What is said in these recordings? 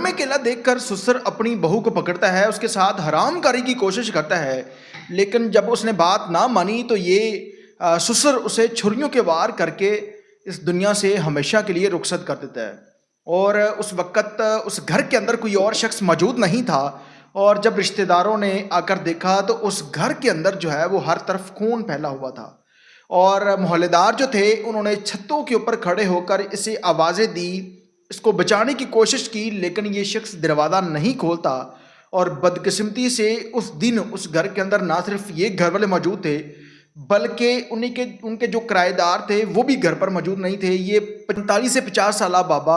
में केला देखकर सुसर अपनी बहू को पकड़ता है, उसके साथ हराम कारी की कोशिश करता है, लेकिन जब उसने बात ना मानी तो ये सुसर उसे छुरियों के वार करके इस दुनिया से हमेशा के लिए रुखसत कर देता है। और उस वक़्त उस घर के अंदर कोई और शख्स मौजूद नहीं था, और जब रिश्तेदारों ने आकर देखा तो उस घर के अंदर जो है वो हर तरफ खून फैला हुआ था। और मोहल्लेदार जो थे उन्होंने छतों के ऊपर खड़े होकर इसे आवाज़ें दी, इसको बचाने की कोशिश की, लेकिन ये शख्स दरवाज़ा नहीं खोलता। और बदकिस्मती से उस दिन उस घर के अंदर ना सिर्फ ये घर वाले मौजूद थे, बल्कि उनके जो किराएदार थे वो भी घर पर मौजूद नहीं थे। ये 45 से 50 साल बाबा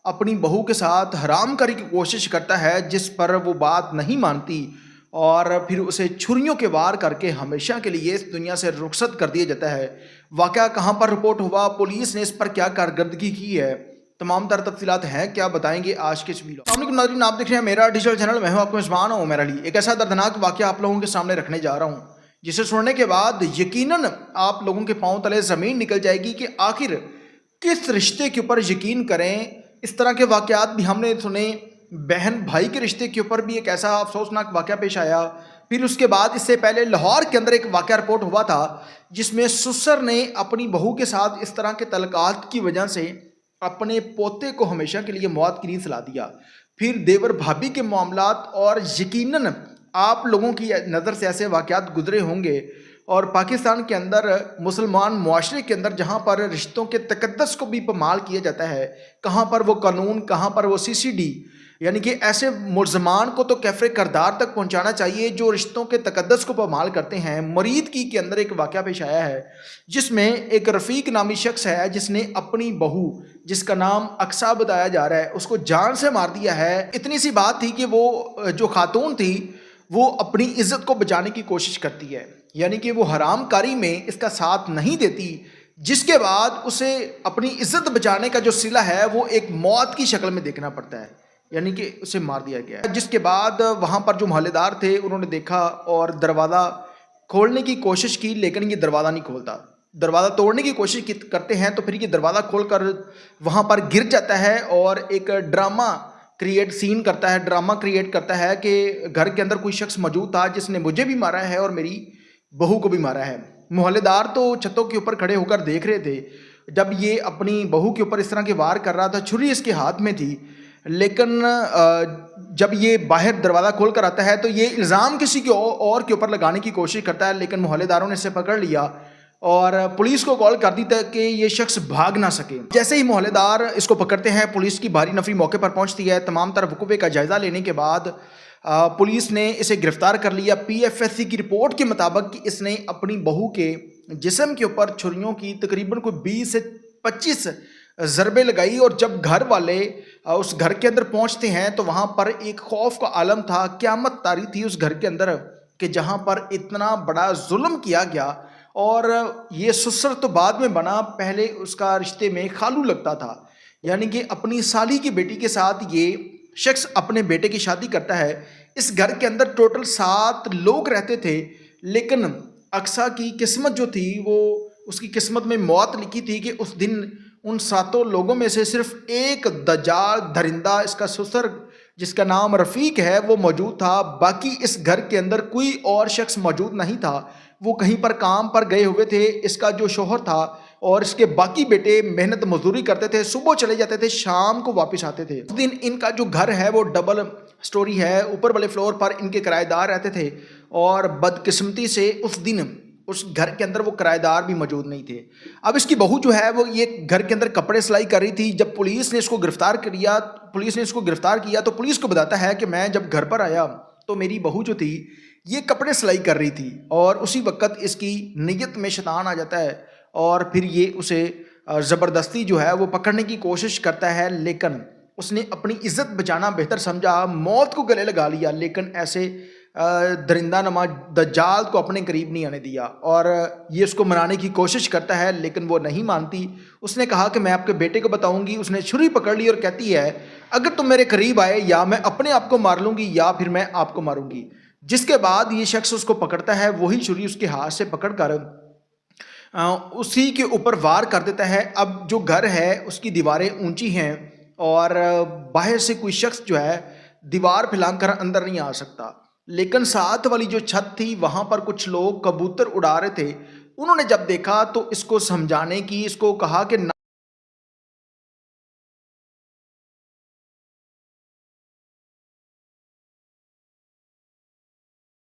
अपनी बहू के साथ हराम करी की कोशिश करता है, जिस पर वो बात नहीं मानती, और फिर उसे छुरियों के वार करके हमेशा के लिए इस दुनिया से रुखसत कर दिया जाता है। वाक़या कहाँ पर रिपोर्ट हुआ, पुलिस ने इस पर क्या कारकर्दगी की है, तमाम तर तफसीलात हैं क्या बताएंगे आज के इस वीडियो। अस्सलाम वालेकुम नाज़रीन, आप देख रहे हैं मेरा डिजिटल चैनल। मैं हूं आपको मेज़बान हूं मेरा अली। एक ऐसा दर्दनाक वाक़या आप लोगों के सामने रखने जा रहा हूं जिसे सुनने के बाद यकीनन आप लोगों के पांव तले ज़मीन निकल जाएगी कि आखिर किस रिश्ते के ऊपर यकीन करें। इस तरह के वाक़यात भी हमने सुने, बहन भाई के रिश्ते के ऊपर भी एक ऐसा अफसोसनाक वाक़या पेश आया। फिर उसके बाद इससे पहले लाहौर के अंदर एक वाक़या रिपोर्ट हुआ था जिसमें सुसर ने अपनी बहू के साथ इस तरह के तलक़ात की वजह से अपने पोते को हमेशा के लिए मौत की नींद सुला दिया। फिर देवर भाभी के मामलात, और यकीनन आप लोगों की नज़र से ऐसे वाक़यात गुजरे होंगे। और पाकिस्तान के अंदर मुसलमान मुआशरे के अंदर जहाँ पर रिश्तों के तकद्दस को भी पमाल किया जाता है, कहाँ पर वो कानून, कहाँ पर वो CCD, यानी कि ऐसे मुलजमान को तो कैफरे करदार तक पहुँचाना चाहिए जो रिश्तों के तकद्दस को पमाल करते हैं। मरीद की के अंदर एक वाक़या पेश आया है जिसमें एक रफ़ीक नामी शख्स है जिसने अपनी बहू, जिसका नाम अक्सा बताया जा रहा है, उसको जान से मार दिया है। इतनी सी बात थी कि वो जो खातून थी वो अपनी इज्जत को बचाने की कोशिश करती है, यानी कि वो हराम कारी में इसका साथ नहीं देती, जिसके बाद उसे अपनी इज्जत बचाने का जो सिला है वो एक मौत की शक्ल में देखना पड़ता है, यानी कि उसे मार दिया गया है। जिसके बाद वहाँ पर जो मोहल्लेदार थे उन्होंने देखा और दरवाज़ा खोलने की कोशिश की, लेकिन ये दरवाज़ा नहीं खोलता। दरवाज़ा तोड़ने की कोशिश करते हैं तो फिर ये दरवाज़ा खोलकर वहाँ पर गिर जाता है और एक ड्रामा क्रिएट करता है कि घर के अंदर कोई शख्स मौजूद था जिसने मुझे भी मारा है और मेरी बहू को भी मारा है। मोहल्लेदार तो छतों के ऊपर खड़े होकर देख रहे थे जब ये अपनी बहू के ऊपर इस तरह के वार कर रहा था। छुरी इसके हाथ में थी, लेकिन जब ये बाहर दरवाज़ा खोल कर आता है तो ये इल्ज़ाम किसी के और के ऊपर लगाने की कोशिश करता है, लेकिन मोहल्लेदारों ने इसे पकड़ लिया और पुलिस को कॉल कर दी कि ये शख्स भाग ना सके। जैसे ही मोहल्लेदार इसको पकड़ते हैं, पुलिस की भारी नफरी मौके पर पहुंचती है। तमाम तरह वकूफ़े का जायज़ा लेने के बाद पुलिस ने इसे गिरफ़्तार कर लिया। PFSC की रिपोर्ट के मुताबिक कि इसने अपनी बहू के जिस्म के ऊपर छुरियों की तकरीबन कोई 20 से 25 ज़रबे लगाई। और जब घर वाले उस घर के अंदर पहुंचते हैं तो वहाँ पर एक खौफ का आलम था, क़यामत तारी थी उस घर के अंदर कि जहाँ पर इतना बड़ा जुल्म किया गया। और ये सुसर तो बाद में बना, पहले उसका रिश्ते में खालू लगता था, यानी कि अपनी साली की बेटी के साथ ये शख्स अपने बेटे की शादी करता है। इस घर के अंदर टोटल 7 लोग रहते थे, लेकिन अक्सा की किस्मत जो थी वो, उसकी किस्मत में मौत लिखी थी कि उस दिन उन 7 लोगों में से सिर्फ एक दज्जाल दरिंदा, इसका सुसर जिसका नाम रफ़ीक है, वो मौजूद था। बाकी इस घर के अंदर कोई और शख्स मौजूद नहीं था, वो कहीं पर काम पर गए हुए थे। इसका जो शोहर था और इसके बाकी बेटे मेहनत मजदूरी करते थे, सुबह चले जाते थे, शाम को वापस आते थे। उस दिन इनका जो घर है वो डबल स्टोरी है, ऊपर वाले फ्लोर पर इनके किराएदार रहते थे, और बदकिस्मती से उस दिन उस घर के अंदर वो किराएदार भी मौजूद नहीं थे। अब इसकी बहू जो है वो ये घर के अंदर कपड़े सिलाई कर रही थी। जब पुलिस ने इसको गिरफ्तार किया तो पुलिस को बताता है कि मैं जब घर पर आया तो मेरी बहू जो थी ये कपड़े सिलाई कर रही थी, और उसी वक्त इसकी नीयत में शैतान आ जाता है और फिर ये उसे ज़बरदस्ती जो है वो पकड़ने की कोशिश करता है, लेकिन उसने अपनी इज्जत बचाना बेहतर समझा, मौत को गले लगा लिया, लेकिन ऐसे दरिंदा नमा दज्जाल को अपने करीब नहीं आने दिया। और ये उसको मनाने की कोशिश करता है, लेकिन वो नहीं मानती। उसने कहा कि मैं आपके बेटे को बताऊंगी। उसने छुरी पकड़ ली और कहती है अगर तुम मेरे करीब आए या मैं अपने आप को मार लूँगी या फिर मैं आपको मारूंगी। जिसके बाद ये शख्स उसको पकड़ता है, वही छुरी उसके हाथ से पकड़कर उसी के ऊपर वार कर देता है। अब जो घर है उसकी दीवारें ऊंची हैं اور باہر سے کوئی شخص جو ہے دیوار پھیلان کر اندر نہیں آ سکتا، لیکن ساتھ والی جو چھت تھی وہاں پر کچھ لوگ کبوتر اڑا رہے تھے، انہوں نے جب دیکھا تو اس کو سمجھانے کی، اس کو کہا کہ